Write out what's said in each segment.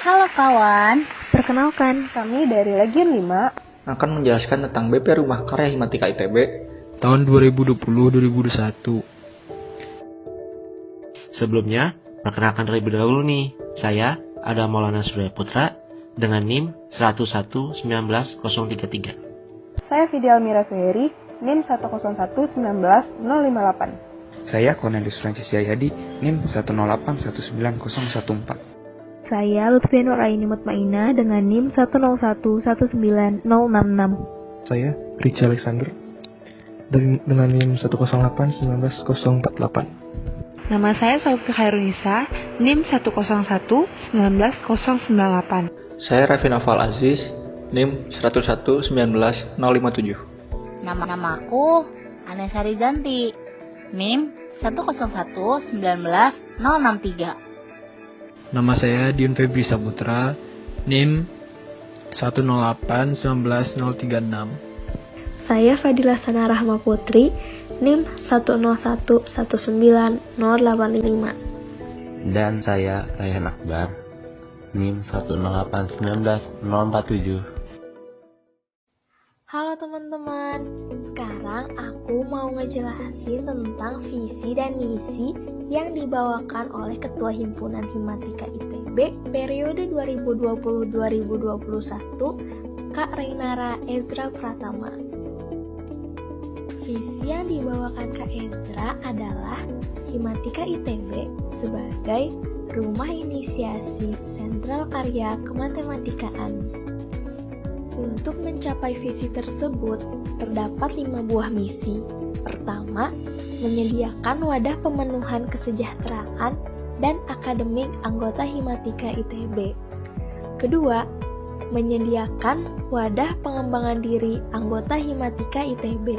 Halo kawan, perkenalkan kami dari Legion 5 akan menjelaskan tentang BP Rumah Karya Himatika ITB tahun 2020-2021. Sebelumnya, perkenalkan terlebih dahulu nih, saya ada Maulana Surya Putra dengan NIM 101919033. Saya Fidial Mira Suheri, NIM 101919058. Saya Cornelius Francis Jayadi, NIM 108190014. Saya Lutfi Nuraini Mutmainah dengan NIM 101190066. Saya Richa Alexander dengan NIM 108190048. Nama saya Saufi Khairunisa, NIM 101190098. Saya Raffi Naufal Aziz, NIM 101190057. Nama aku Anessa Rizanti, NIM 101190063. Nama saya Dion Febri Saputra, NIM 108190036. Saya Fadila Sana Rahma Putri, NIM 101190085. Dan saya Rayhan Akbar, NIM 108190047. Halo teman-teman, sekarang aku mau ngejelasin tentang visi dan misi yang dibawakan oleh Ketua Himpunan Himatika ITB periode 2020-2021, Kak Reynara Ezra Pratama. Visi yang dibawakan Kak Ezra adalah Himatika ITB sebagai rumah inisiasi sentral karya kematematikaan. Untuk mencapai visi tersebut, terdapat 5 buah misi. Pertama, menyediakan wadah pemenuhan kesejahteraan dan akademik anggota Himatika ITB. Kedua, menyediakan wadah pengembangan diri anggota Himatika ITB.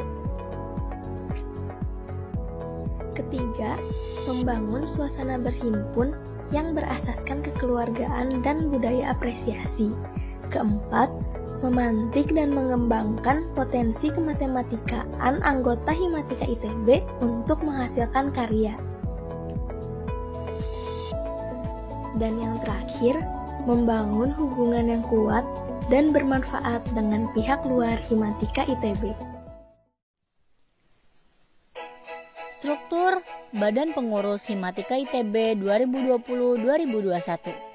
Ketiga, membangun suasana berhimpun yang berasaskan kekeluargaan dan budaya apresiasi. Keempat, memantik dan mengembangkan potensi kematematikaan anggota Himatika ITB untuk menghasilkan karya. Dan yang terakhir, membangun hubungan yang kuat dan bermanfaat dengan pihak luar Himatika ITB. Struktur Badan Pengurus Himatika ITB 2020-2021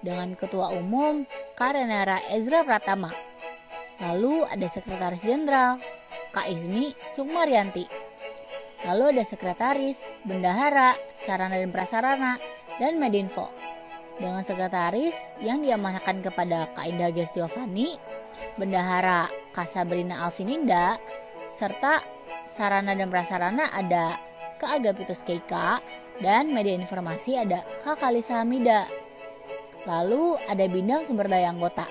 dengan Ketua Umum Kak Reynara Ezra Pratama. Lalu ada Sekretaris Jenderal Kak Izmi Sukmaryanti. Lalu ada Sekretaris, Bendahara, Sarana dan Prasarana, dan Medinfo. Dengan Sekretaris yang diamanahkan kepada Kak Indah Gestiovani, Bendahara Kak Sabrina Alvininda, serta Sarana dan Prasarana ada Kak Agapitus Keika, dan Media Informasi ada Kak Kalisa Hamida. Lalu ada Bidang Sumber Daya Anggota,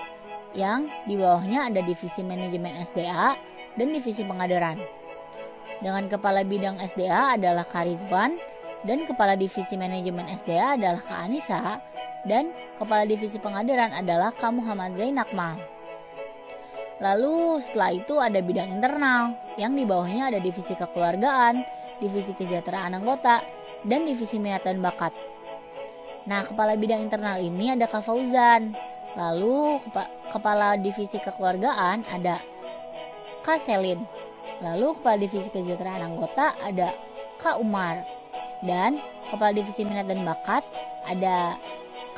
yang di bawahnya ada Divisi Manajemen SDA dan Divisi Pengaderan. Dengan Kepala Bidang SDA adalah Kak Rizwan, dan Kepala Divisi Manajemen SDA adalah Kak Anissa, dan Kepala Divisi Pengaderan adalah Kak Muhammad Zain Akmal. Lalu setelah itu ada Bidang Internal, yang di bawahnya ada Divisi Kekeluargaan, Divisi Kesejahteraan Anggota, dan Divisi Minat dan Bakat. Nah, Kepala Bidang Internal ini ada Kak Fauzan. Lalu Kepala Divisi Kekeluargaan ada Kak Selin. Lalu Kepala Divisi Kesejahteraan Anggota ada Kak Umar. Dan Kepala Divisi Minat dan Bakat ada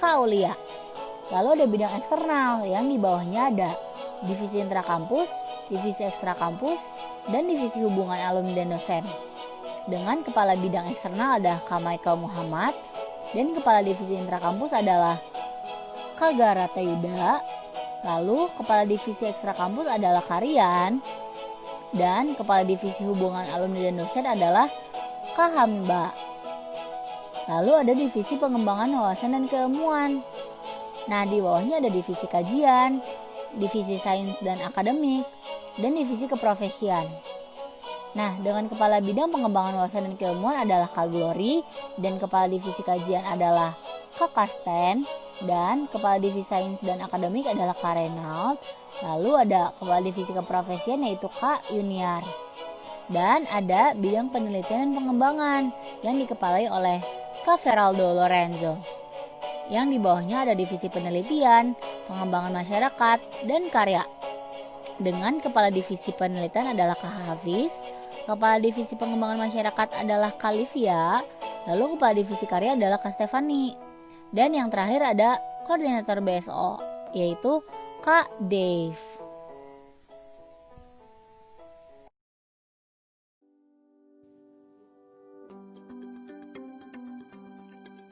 Kak Aulia. Lalu ada Bidang Eksternal yang di bawahnya ada Divisi Intrakampus, Divisi Ekstrakampus, dan Divisi Hubungan Alumni dan Dosen. Dengan Kepala Bidang Eksternal ada Kak Michael Muhammad. Dan Kepala Divisi Intrakampus adalah Kak Garata Yuda. Lalu Kepala Divisi Ekstrakampus adalah Kak Rian. Dan Kepala Divisi Hubungan Alumni dan Dosen adalah Kak Hamba. Lalu ada Divisi Pengembangan Wawasan dan Keilmuan. Nah, di bawahnya ada Divisi Kajian, Divisi Sains dan Akademik, dan Divisi Keprofesian. Nah, dengan Kepala Bidang Pengembangan Wawasan dan Keilmuan adalah Kak Glory, dan Kepala Divisi Kajian adalah Kak Karsten, dan Kepala Divisi Sains dan Akademik adalah Kak Reynald. Lalu ada Kepala Divisi Keprofesian yaitu Kak Yuniar. Dan ada Bidang Penelitian dan Pengembangan yang dikepalai oleh Kak Feraldo Lorenzo. yang di bawahnya ada divisi penelitian, pengembangan masyarakat, dan karya. Dengan kepala divisi penelitian adalah Kak Hafiz, kepala divisi pengembangan masyarakat adalah Kak Livia, lalu kepala divisi karya adalah Kak Stefani. Dan yang terakhir ada koordinator BSO, yaitu Kak Dave.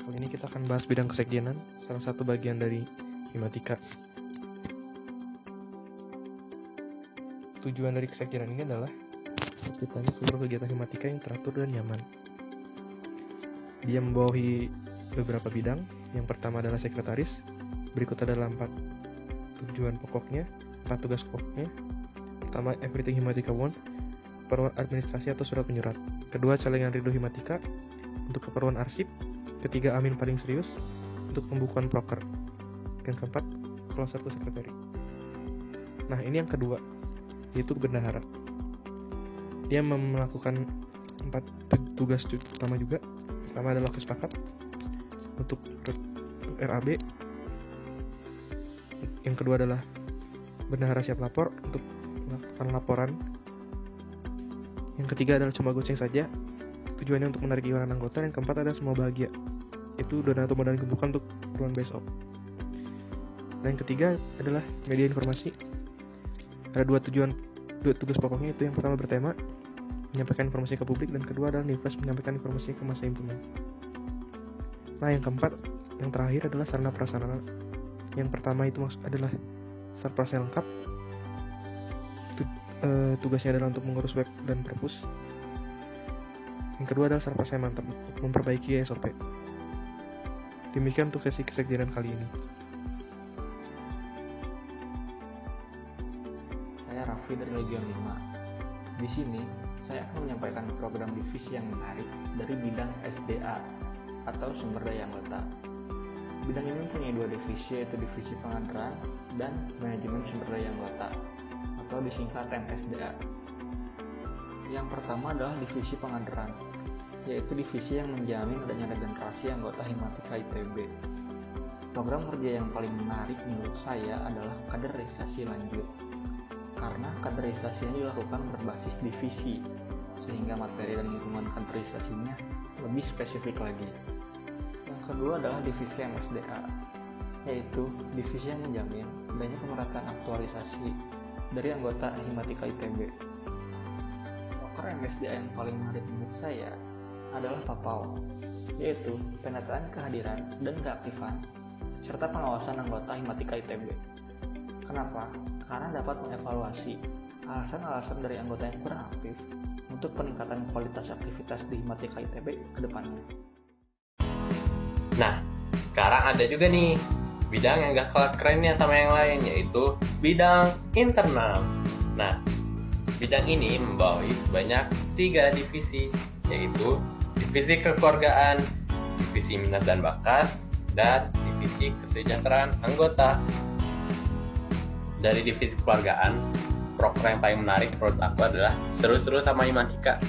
Kali ini kita akan bahas bidang kesekjenan, salah satu bagian dari himatika. Tujuan dari kesekjenan ini adalah terciptanya seluruh kegiatan himatika yang teratur dan nyaman. Dia membawahi beberapa bidang. Yang pertama adalah sekretaris. Berikut adalah 4 tujuan pokoknya, 4 tugas pokoknya. Pertama, everything himatika wants, keperluan administrasi atau surat menyurat. Kedua, celengan ridho himatika untuk keperluan arsip. Ketiga, amin paling serius untuk pembukuan proker. Yang keempat, closer to secretary. Nah, ini yang kedua, yaitu bendahara. Dia melakukan 4 tugas utama juga. Pertama adalah kesepakat untuk RAB. Yang kedua adalah bendahara siap lapor untuk melakukan laporan. Yang ketiga adalah cuma goceng saja, tujuannya untuk menarik iuran anggota. Yang keempat adalah semua bahagia, itu dana atau modal dibutuhkan untuk keperluan BSO. Dan yang ketiga adalah media informasi. Ada dua tugas pokoknya, itu yang pertama bertema menyampaikan informasi ke publik, dan kedua adalah Nifas menyampaikan informasi ke masa himpunan. Nah, yang keempat, yang terakhir adalah sarana prasarana. Yang pertama itu adalah sarprasnya lengkap. Tugasnya adalah untuk mengurus web dan perpus. Yang kedua adalah sarprasnya mantap, memperbaiki SOP. Demikian untuk sesi kesekjenan kali ini. Saya Raffi dari Legion 5. Di sini, saya akan menyampaikan program divisi yang menarik dari bidang SDA atau sumber daya anggota. Bidang ini mempunyai 2 divisi, yaitu divisi pengadaan dan manajemen sumber daya anggota atau disingkat MSDA. Yang pertama adalah divisi pengadaan, yaitu divisi yang menjamin adanya regenerasi anggota himatika ITB. Program kerja yang paling menarik menurut saya adalah kaderisasi lanjut, karena kaderisasinya dilakukan berbasis divisi, sehingga materi dan lingkungan kaderisasinya lebih spesifik lagi. Yang kedua adalah divisi MSDA, yaitu divisi yang menjamin adanya pemerataan aktualisasi dari anggota himatika ITB. Proker MSDA yang paling menarik menurut saya adalah PAPAW, yaitu penataan kehadiran dan keaktifan serta pengawasan anggota himatika ITB. Kenapa? Karena dapat mengevaluasi alasan-alasan dari anggota yang kurang aktif untuk peningkatan kualitas aktivitas di himatika ITB ke depannya. Nah, sekarang ada juga nih bidang yang gak kalah kerennya sama yang lain, yaitu bidang internal. Nah, bidang ini membawahi sebanyak 3 divisi, yaitu divisi kekeluargaan, divisi minat dan bakat, dan divisi kesejahteraan anggota. Dari divisi kekeluargaan, proker yang paling menarik menurut aku adalah seru-seru sama himatika.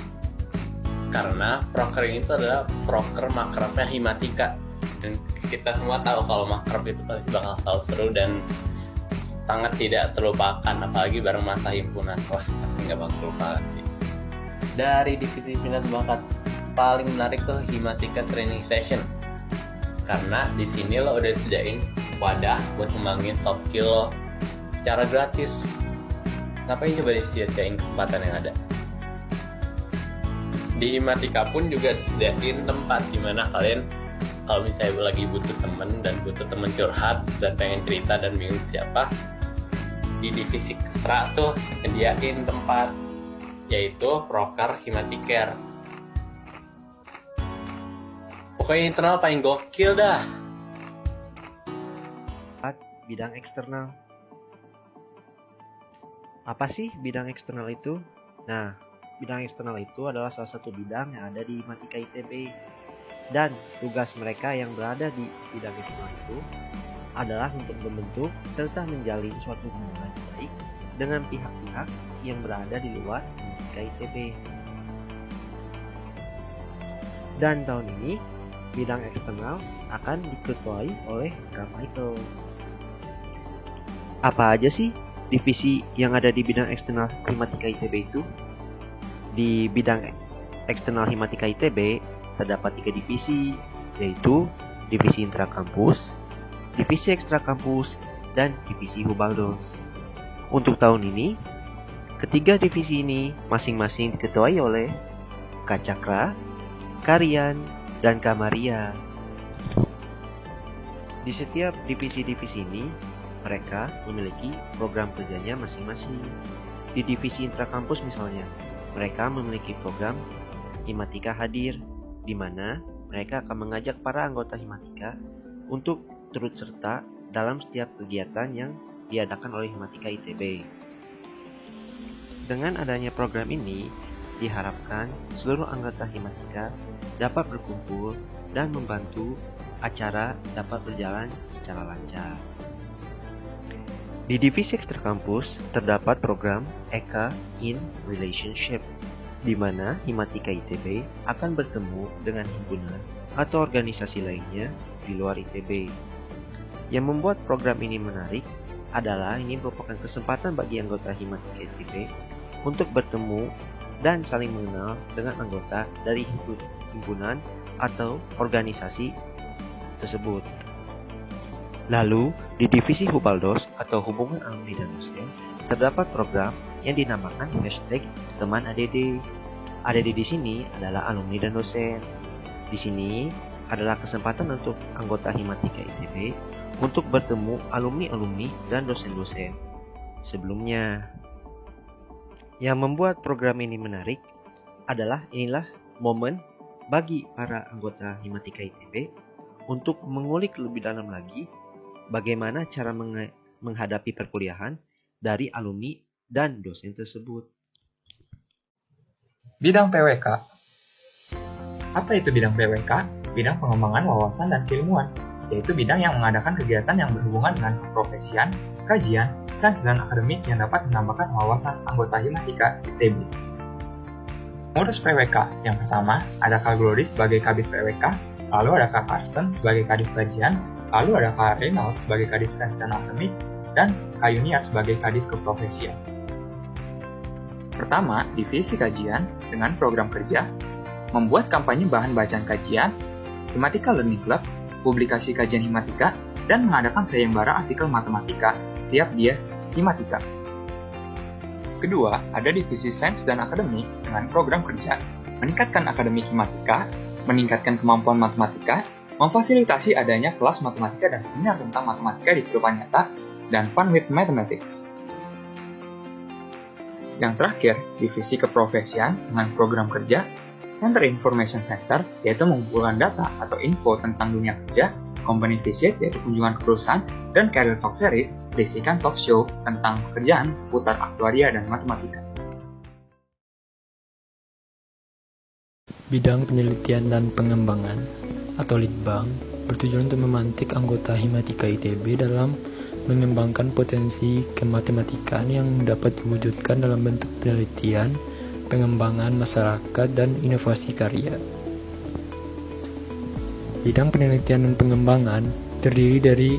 Karena proker ini adalah proker makrabnya himatika. Dan kita semua tahu kalau makrab itu pasti bakal selalu seru dan sangat tidak terlupakan, apalagi bareng masa himpunan. Wah, pasti nggak bakal terlupakan sih. Dari divisi minat bakat paling menarik tuh himatika training session, karena di sini lo udah sediain wadah buat ngembangin soft skill lo secara gratis. Ngapain coba disia-siain kesempatan yang ada? Di himatika pun juga disediain tempat dimana kalian kalau misalnya lagi butuh temen dan butuh temen curhat dan pengen cerita dan bingung siapa, di divisi kesra tuh sediain tempat, yaitu proker himatiker. Pokoknya internal paling gokil dah. Bidang eksternal. Apa sih bidang eksternal itu? Nah, bidang eksternal itu adalah salah satu bidang yang ada di himatika ITB. Dan tugas mereka yang berada di bidang eksternal itu adalah untuk membentuk serta menjalin suatu hubungan baik dengan pihak-pihak yang berada di luar himatika ITB. Dan tahun ini bidang eksternal akan diketuai oleh Kak Michael. Apa aja sih divisi yang ada di bidang eksternal Himatika ITB itu? Di bidang eksternal Himatika ITB terdapat 3 divisi, yaitu divisi intrakampus, divisi ekstrakampus, dan divisi Hubaldos. Untuk tahun ini, ketiga divisi ini masing-masing diketuai oleh Kak Cakra, Karian, dan Kak Maria. Di setiap divisi-divisi ini, mereka memiliki program kerjanya masing-masing. Di divisi intrakampus misalnya, mereka memiliki program Himatika Hadir, di mana mereka akan mengajak para anggota Himatika untuk turut serta dalam setiap kegiatan yang diadakan oleh Himatika ITB. Dengan adanya program ini, diharapkan seluruh anggota Himatika dapat berkumpul dan membantu acara dapat berjalan secara lancar. Di divisi ekstrakampus terdapat program EKA in Relationship, di mana Himatika ITB akan bertemu dengan himpunan atau organisasi lainnya di luar ITB. Yang membuat program ini menarik adalah ini merupakan kesempatan bagi anggota Himatika ITB untuk bertemu dan saling mengenal dengan anggota dari himpunan atau organisasi tersebut. Lalu, di divisi Hubaldos atau Hubungan Alumni dan Dosen, terdapat program yang dinamakan #Teman ADD. ADD di sini adalah alumni dan dosen. Di sini adalah kesempatan untuk anggota Himatika ITB untuk bertemu alumni-alumni dan dosen-dosen sebelumnya. Yang membuat program ini menarik adalah inilah momen bagi para anggota Himatika ITB untuk mengulik lebih dalam lagi bagaimana cara menghadapi perkuliahan dari alumni dan dosen tersebut. Bidang PWK. Apa itu bidang PWK? Bidang pengembangan wawasan dan keilmuan, yaitu bidang yang mengadakan kegiatan yang berhubungan dengan keprofesian, kajian, sains dan akademik yang dapat menambahkan wawasan anggota Himatika ITB. Pengurus PWK yang pertama ada Kak Glory sebagai Kadif PWK, lalu ada Kak Karsten sebagai Kadif Kajian, lalu ada Kak Reynald sebagai Kadif Sains dan Akademik, dan Kak Yunia sebagai Kadif Keprofesian. Pertama, divisi kajian dengan program kerja, membuat kampanye bahan bacaan kajian, Himatika Learning Club, publikasi kajian Himatika, dan mengadakan sayembara artikel matematika setiap dies Himatika. Kedua, ada divisi sains dan akademik dengan program kerja, meningkatkan akademik Himatika, meningkatkan kemampuan matematika, memfasilitasi adanya kelas matematika dan seminar tentang matematika di kehidupan nyata, dan Fun with Mathematics. Yang terakhir, divisi keprofesian dengan program kerja, Center Information Center, yaitu mengumpulkan data atau info tentang dunia kerja, Company Visit, yaitu kunjungan ke perusahaan, dan Career Talk Series, berisikan talk show tentang pekerjaan seputar aktuaria dan matematika. Bidang penelitian dan pengembangan atau Litbang bertujuan untuk memantik anggota Himatika ITB dalam mengembangkan potensi kematematikaan yang dapat diwujudkan dalam bentuk penelitian, pengembangan masyarakat, dan inovasi karya. Bidang penelitian dan pengembangan terdiri dari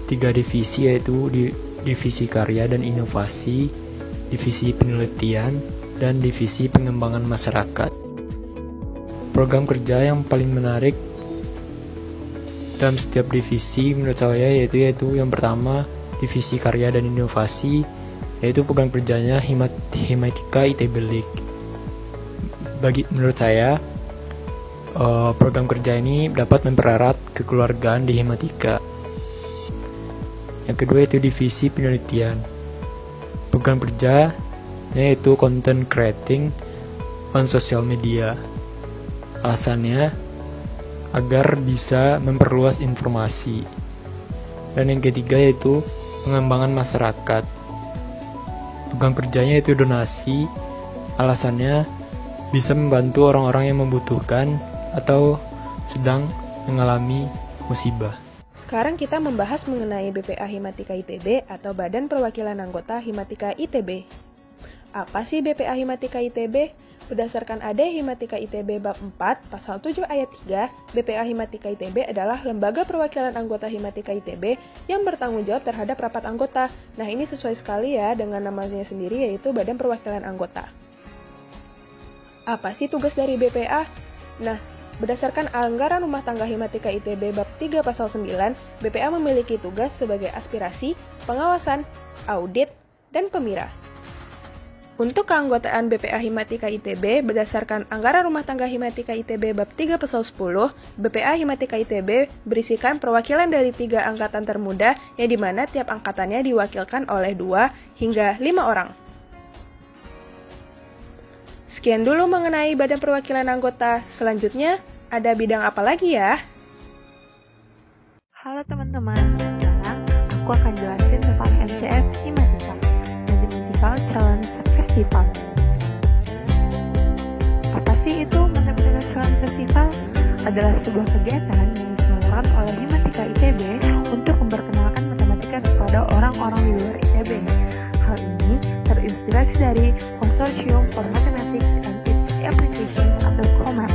3 divisi, yaitu divisi karya dan inovasi, divisi penelitian, dan divisi pengembangan masyarakat. Program kerja yang paling menarik dalam setiap divisi menurut saya yaitu yang pertama divisi karya dan inovasi, yaitu program kerjanya Himatika ITB League. Menurut saya program kerja ini dapat mempererat kekeluargaan di Himatika. Yang kedua yaitu divisi penelitian. Program kerja yaitu content creating on social media. Alasannya agar bisa memperluas informasi. Dan yang ketiga yaitu pengembangan masyarakat. Program kerjanya yaitu donasi. Alasannya bisa membantu orang-orang yang membutuhkan atau sedang mengalami musibah. Sekarang kita membahas mengenai BPA Himatika ITB atau Badan Perwakilan Anggota Himatika ITB. Apa sih BPA Himatika ITB? Berdasarkan AD Himatika ITB Bab 4, Pasal 7 Ayat 3, BPA Himatika ITB adalah lembaga perwakilan anggota Himatika ITB yang bertanggung jawab terhadap rapat anggota. Nah, ini sesuai sekali ya dengan namanya sendiri, yaitu Badan Perwakilan Anggota. Apa sih tugas dari BPA? Nah, berdasarkan anggaran rumah tangga Himatika ITB Bab 3 Pasal 9, BPA memiliki tugas sebagai aspirasi, pengawasan, audit, dan pemirah. Untuk keanggotaan BPA Himatika ITB, berdasarkan anggaran rumah tangga Himatika ITB Bab 3 Pasal 10, BPA Himatika ITB berisikan perwakilan dari 3 angkatan termuda, yang dimana tiap angkatannya diwakilkan oleh 2 hingga 5 orang. Sekian dulu mengenai Badan Perwakilan Anggota. Selanjutnya, ada bidang apa lagi ya? Halo teman-teman, sekarang aku akan jelasin tentang MCF Himatika, Mathematical Challenge Festival. Apa sih itu Mathematical Challenge Festival? Adalah sebuah kegiatan yang diselenggarakan oleh Himatika ITB untuk memperkenalkan matematika kepada orang-orang di luar ITB. Hal ini terinspirasi dari Consortium for Mathematics and its Applications atau COMAP.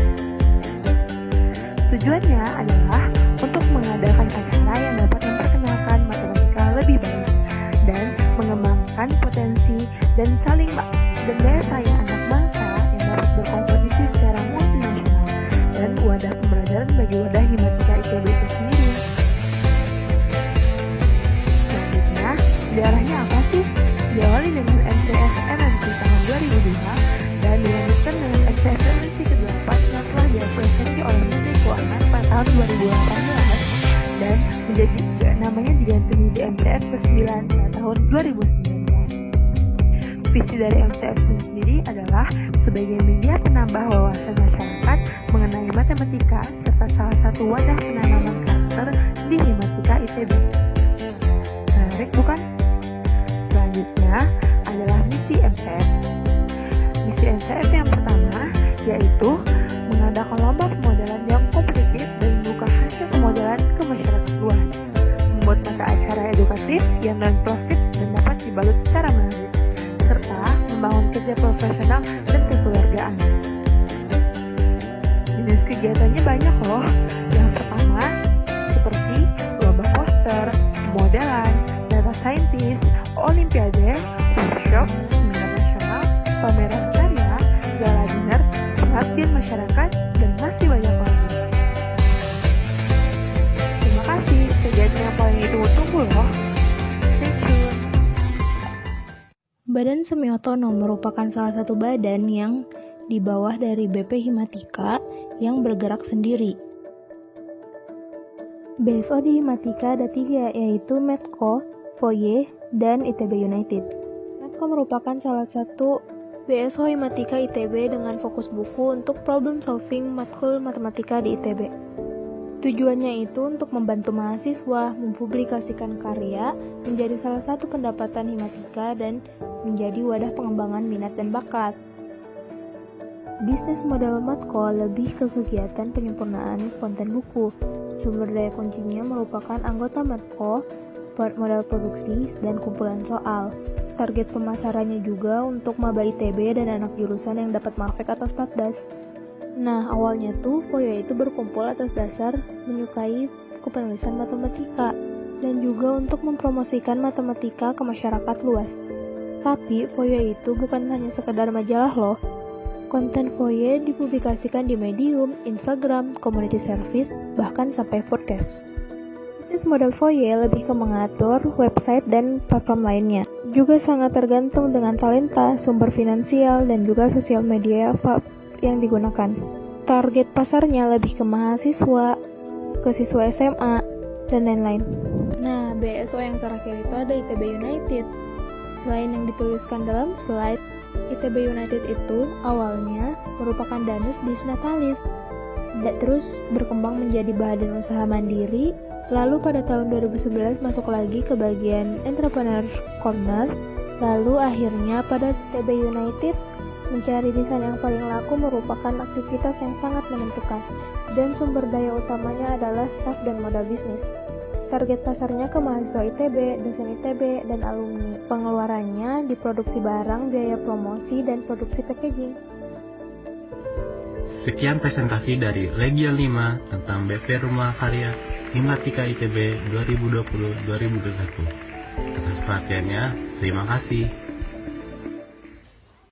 Tujuannya adalah untuk mengadakan acara yang dapat memperkenalkan matematika lebih baik dan mengembangkan potensi dan daya saing anak bangsa yang dapat berkompetisi secara multinasional dan wadah pembelajaran bagi wadah Himatika ITB itu sendiri. Selanjutnya, sejarahnya apa sih? Diawali dengan MCF MMC tahun 2002 dan dilanjutkan dengan MCF MMC ke-8 yang telah diapresiasi oleh Menteri Keuangan pada tahun 2018 dan namanya diganti di MCF ke-9 pada tahun 2019. Visi dari MCF sendiri adalah sebagai media penambah wawasan masyarakat mengenai matematika serta salah satu wadah penanaman karakter di Himatika ITB. Menarik bukan? Selanjutnya adalah misi MCF. Misi MCF yang pertama yaitu mengadakan lomba pemodelan yang kompetitif dan membuka hasil pemodelan ke masyarakat luas, membuat mata acara edukatif yang non-profit dan dapat dibalut secara menarik, serta membangun kerja profesional dan kekeluargaan. Jenis kegiatannya banyak loh. Yang pertama, seperti lomba poster, pemodelan, data scientist, olimpiade, workshop, seminar nasional, pameran karya, gala dinner, pengabdian masyarakat, dan masih banyak lagi. Terima kasih, kegiatan yang paling ditunggu-tunggu loh. Stay tune. Badan Semi Otonom merupakan salah satu badan yang di bawah dari BP Himatika yang bergerak sendiri. BSO di Himatika ada 3, yaitu Medco, FOYE, dan ITB United. Medco merupakan salah satu BSO Himatika ITB dengan fokus buku untuk problem solving matkul matematika di ITB. Tujuannya itu untuk membantu mahasiswa mempublikasikan karya menjadi salah satu pendapatan Himatika dan menjadi wadah pengembangan minat dan bakat. Bisnis model Medco lebih ke kegiatan penyempurnaan konten buku. Sumber daya kuncinya merupakan anggota Medco, modal produksi, dan kumpulan soal. Target pemasarannya juga untuk maba ITB dan anak jurusan yang dapat marfek atau statdas. Nah, awalnya tuh FOYA itu berkumpul atas dasar menyukai kepenulisan matematika dan juga untuk mempromosikan matematika ke masyarakat luas. Tapi FOYA itu bukan hanya sekedar majalah loh. Konten FOYA dipublikasikan di Medium, Instagram, community service, bahkan sampai podcast. Bisnis model FOYA lebih ke mengatur website dan platform lainnya. Juga sangat tergantung dengan talenta, sumber finansial, dan juga sosial media yang digunakan. Target pasarnya lebih ke mahasiswa, ke siswa SMA, dan lain-lain. Nah, BSO yang terakhir itu ada ITB United. Selain yang dituliskan dalam slide, ITB United itu awalnya merupakan Danus Disnatalis, terus berkembang menjadi badan usaha mandiri, lalu pada tahun 2011 masuk lagi ke bagian Entrepreneur Corner, lalu akhirnya pada ITB United mencari desain yang paling laku merupakan aktivitas yang sangat menentukan, dan sumber daya utamanya adalah staf dan modal bisnis. Target pasarnya ke mahasiswa ITB, dosen ITB, dan alumni. Pengeluarannya di produksi barang, biaya promosi, dan produksi packaging. Sekian presentasi dari Legion 5 tentang BP Rumah Karya Himatika ITB 2020-2021. Atas perhatiannya, terima kasih.